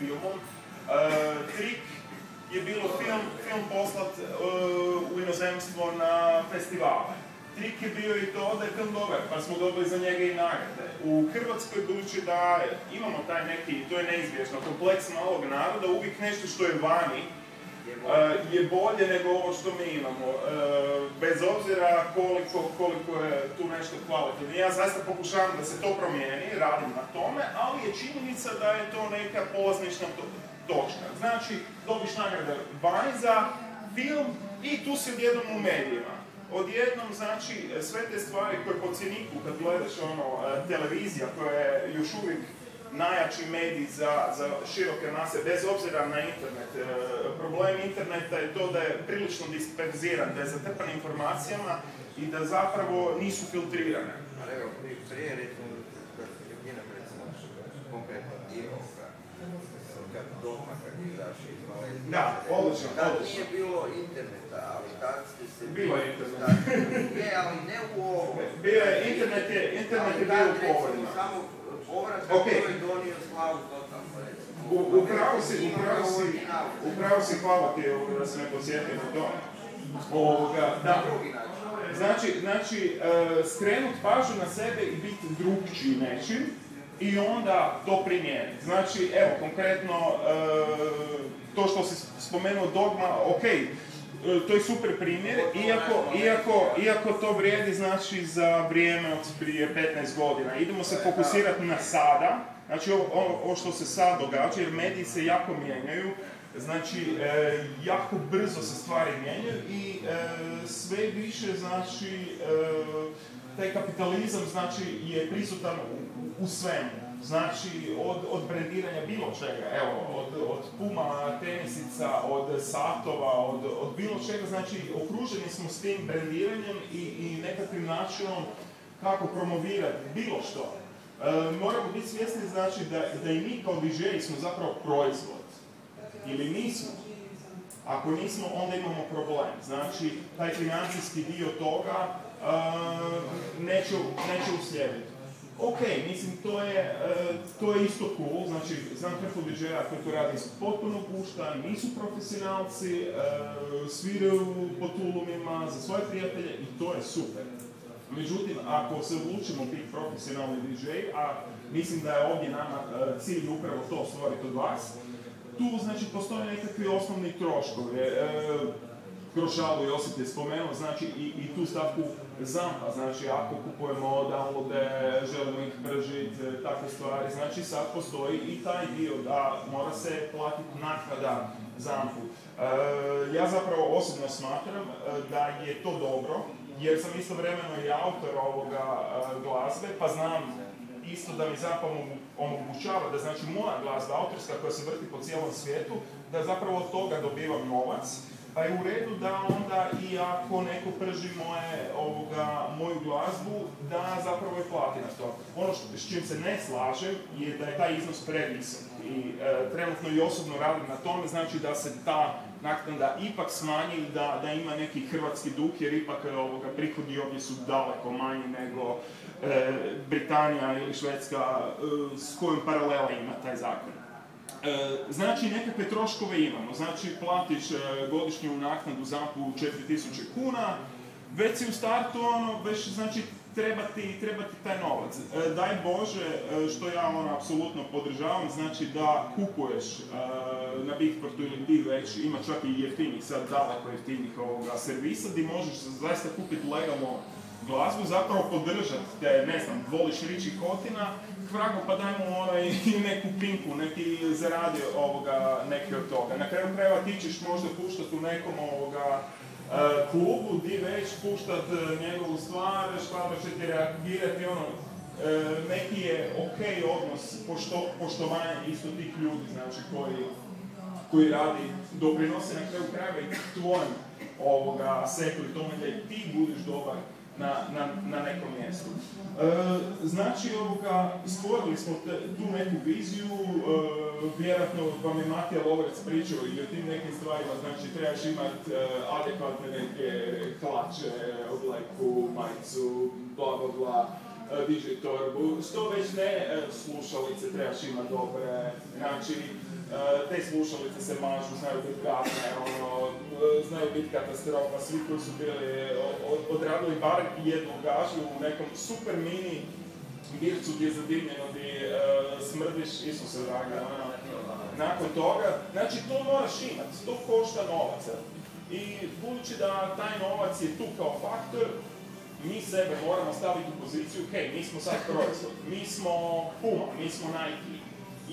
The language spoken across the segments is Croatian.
filmom. Trik je bilo film poslat u inozemstvo na festivale. Trik je bio i to da je film dobar, pa smo dobili za njega i nagrade. U Hrvatskoj, budući da imamo taj neki, to je neizbježno, kompleks malog naroda, uvijek nešto što je vani je bolje nego ovo što mi imamo. Bez obzira koliko je tu nešto kvalitetno. Ja zaista pokušavam da se to promijeni, radim na tome, ali je činjenica da je to neka polaznična točka. Znači, dobiš nagrade vani za film i tu si odjednom u medijima. Odjednom, znači, sve te stvari koje po cjeniku, kad gledaš televizija koja je još uvijek najjači medij za široke mase, bez obzira na internet. Problem interneta je to da je prilično disperziran, da je zatrpan informacijama i da zapravo nisu filtrirane. Ali evo, prije recimo, kad se Ljubljena recimo konkretno divoga, kad doma kad izaši iz Malezije. Da, odlično. Tad nije bilo interneta, ali tad ste se... Bilo je internet. Ne, ali ne u ovo. Internet je bio u povodima. Samo povrat koji je donio slavu totalno, recimo. Upravo si, hvala ti da se me posjetio na to. Da. Znači, skrenut pažnju na sebe i biti drugčiji nečim i onda to primijeniti. Znači, evo, konkretno, to što si spomenuo dogma, ok, to je super primjer, iako to vrijedi znači za vrijeme od prije 15 godina. Idemo se fokusirati na sada, znači ovo što se sad događa, jer mediji se jako mijenjaju, znači jako brzo se stvari mijenjaju i sve više znači taj kapitalizam znači je prisutan u svemu. Znači, od brendiranja bilo čega, evo, od Puma, tenisica, od satova, od bilo čega, znači, okruženi smo s tim brendiranjem i nekakvim načinom kako promovirati bilo što. Moramo biti svjesni, znači, da i mi kao DJ smo zapravo proizvod. Ili nismo. Ako nismo, onda imamo problem. Znači, taj financijski dio toga neće uslijediti. Ok, mislim, to je isto cool, znači, znam hrpu DJ-a koji to radi potpuno pušta, nisu profesionalci, sviraju po tulumima za svoje prijatelje i to je super. Međutim, ako se odlučimo biti profesionalni DJ, a mislim da je ovdje nama cilj upravo to stvoriti od vas, tu, znači, postoje nekakvi osnovni troškovi. Krošalu Josip je spomenuo, znači i tu stavku zampa, znači ako kupujemo downloade, želimo ih pržiti, takve stvari, znači sad postoji i taj dio da mora se platiti naknada zampu. Ja zapravo osobno smatram da je to dobro, jer sam istovremeno i autor ovoga glazbe, pa znam isto da mi zapravo omogućava da znači moja glazba autorska koja se vrti po cijelom svijetu, da zapravo od toga dobivam novac. Pa je u redu da onda i ako neko prži moju glazbu, da zapravo je plati na to. Ono s čim se ne slažem je da je taj iznos previsok i trenutno i osobno radim na tome, znači da se ta naknada ipak smanji i da ima neki hrvatski duh, jer ipak prihodi ovdje su daleko manji nego Britanija ili Švedska s kojom paralela ima taj zakon. Znači, nekakve troškove imamo, znači platiš godišnju naknadu zampu 4000 kuna, već si u startu, već znači treba ti taj novac. Daj Bože, što ja apsolutno podržavam, znači da kupuješ na Beatportu ili ti već, ima čak i jeftinih, sad daleko jeftinih servisa, gdje možeš zaista kupiti legalno glazbu, zapravo podržati te, ne znam, voliš Riči Kotina, vrago, pa dajmo neku pinku, neki zaradi neke od toga. Na kraju krajeva ti ćeš možda puštati u nekom klubu, di već puštat njegovu stvar, škvadra će ti reagirati, neki je okej odnos poštovanja isto tih ljudi, znači koji radi, doprinose na kraju krajeva i tvojem sektoru i tome da i ti budiš dobar na nekom mjestu. Znači, stvorili smo tu neku viziju, vjerojatno vam je Matija Lovrec pričao i o tim nekim stvarima, znači trebaš imati adekvatne neke hlače, obleku, majicu, bla bla bla, DJ torbu, što već ne slušalice trebaš imati dobre, znači te slušalice se mažu, znaju biti gadne, znaju biti katastrofa, svi koji su bili odradili bar jednu gažu u nekom super mini bircu gdje je zadimljeno, gdje smrdiš, Isuse dragi, nakon toga. Znači, to moraš imati, to košta novaca. I budući da taj novac je tu kao faktor, mi sebe moramo staviti u poziciju, hej, mi smo sad proizvod, mi smo Puma, mi smo Nike,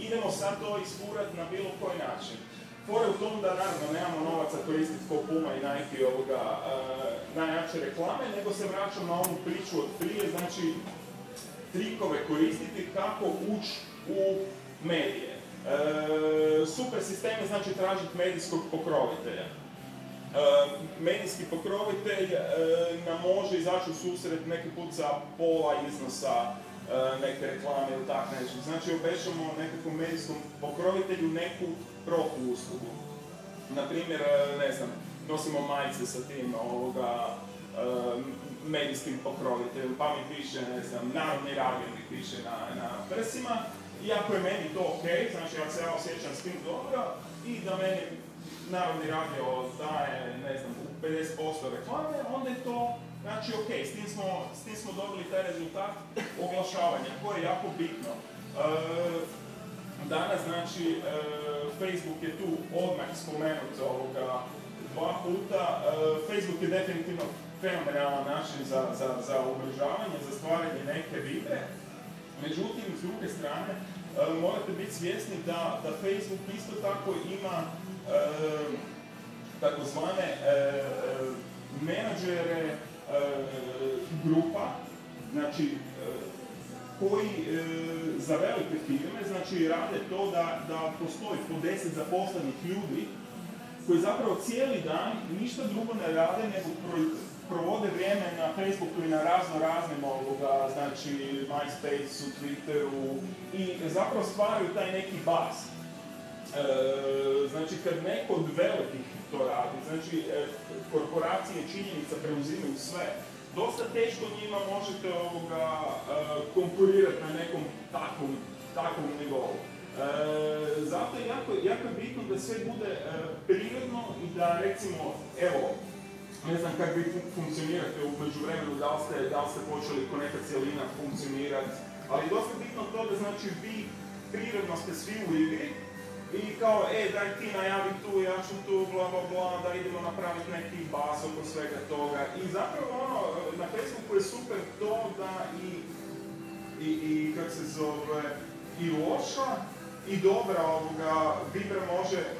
idemo sad to isfurati na bilo koji način. Fora je u tom da naravno nemamo novaca koristiti ko Puma i Nike najjače reklame, nego se vraćamo na onu priču od prije, znači trikove koristiti kako ući u medije. Super sistem je znači tražiti medijskog pokrovitelja. Medijski pokrovitelj nam može izaći u susret neki put za pola iznosa neke reklame ili tak nešto. Znači obećamo nekakvom medijskom pokrovitelju neku protuuslugu. Naprimjer, ne znam, nosimo majice sa tim medijskim pokroviteljem, pa mi piše, ne znam, Narodni radio mi piše na prsima. I ako je meni to ok, znači ako se ja osjećam s tim dobro i da meni Narodni radio daje, ne znam, 50% reklame, onda je to, znači, ok, s tim smo dobili taj rezultat oglašavanja, koje je jako bitno. Danas, znači, Facebook je tu odmah spomenut dva puta. Facebook je definitivno fenomenalan način za umrežavanje, za stvaranje neke vidre. Međutim, s druge strane, morate biti svjesni da Facebook isto tako ima takozvane menadžere grupa, znači koji za velike firme znači rade to da postoji po 10 zaposlenih ljudi koji zapravo cijeli dan ništa drugo ne rade nego provode vrijeme na Facebooku i na raznim znači MySpaceu, Twitteru i zapravo stvaraju taj neki baz. Znači kad neko od velikih to radi, znači korporacije činjenica preuzimaju sve, dosta teško njima možete konkurirati na nekom takvom nivou. Zato je jako bitno da sve bude prirodno i da recimo, evo, ne znam kako vi funkcionirate u međuvremenu, da li ste počeli ko neka cijelina funkcionirati, ali dosta bitno to da znači vi prirodno ste svi u igri i kao, daj ti najavi tu, ja ću tu, bla bla bla, da idemo napraviti neki bas oko svega toga. I zapravo na Facebooku je super to da i kako se zove, i loša i dobra vibra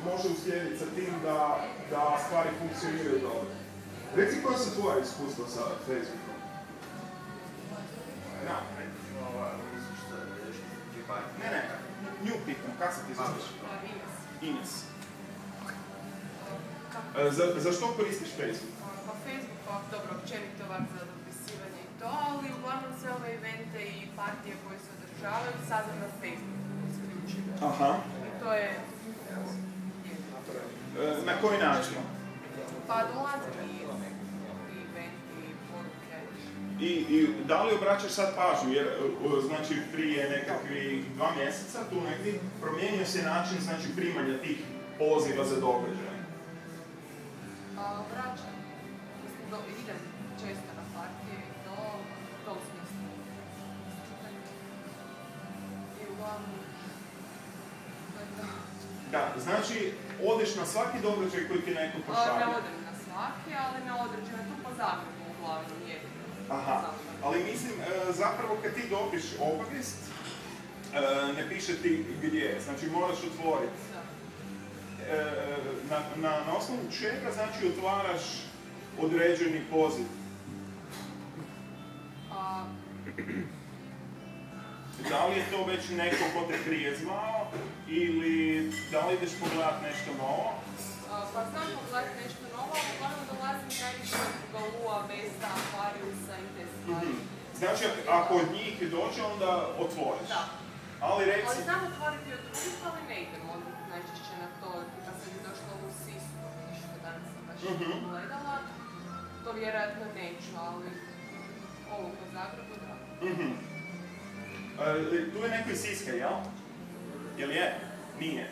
može uslijediti sa tim da stvari funkcioniraju dobro. Reci koja su tvoja iskustva sa Facebookom? Ne, nju pitam, kako se ti zoveš? Ines. Za što koristiš Facebook? Pa Facebook, dobro, općenito ovak za dopisivanje i to, ali uglavnom sve ove evente i partije koje se održavaju saznam na Facebooku isključivo. Aha. I to je... Na koji način? Pa dolaze i eventi, i poruke. I da li obraćaš sad pažnju, jer znači prije nekakvih 2 mjeseca tu negdje promijenio se način znači primanja tih poziva za događaje? Obraćam. Mislim, idem često na partije i to u tom smislu. I uglavnom... Da, znači odeš na svaki događaj koji ti neko pošalje? Ne odem na svaki, ali na određene, tu po Zagrebu uglavnom jedino. Aha, ali mislim, zapravo kad ti dobiš obavijest, ne piše ti gdje, znači moraš otvoriti. Na osnovu čega, znači otvaraš određeni poziv? Da li je to već neko ko te prije zvao ili da li ideš pogledati nešto novo? Pa znam pogledati nešto novo, ali uglavnom dolazim najviše od Galua, Vesta, Aquariusa i te stvari. Znači ako od njih dođe onda otvoriš? Da. Ali reci... Ali znam otvoriti od drugih, ali ne idem najčešće na to. Kad sam mi došla u Sisku, ništa danas sam baš pogledala. To vjerojatno neću, ali ovo po Zagrebu da. Tu je neko iz Siska, jel? Jel je? Nije.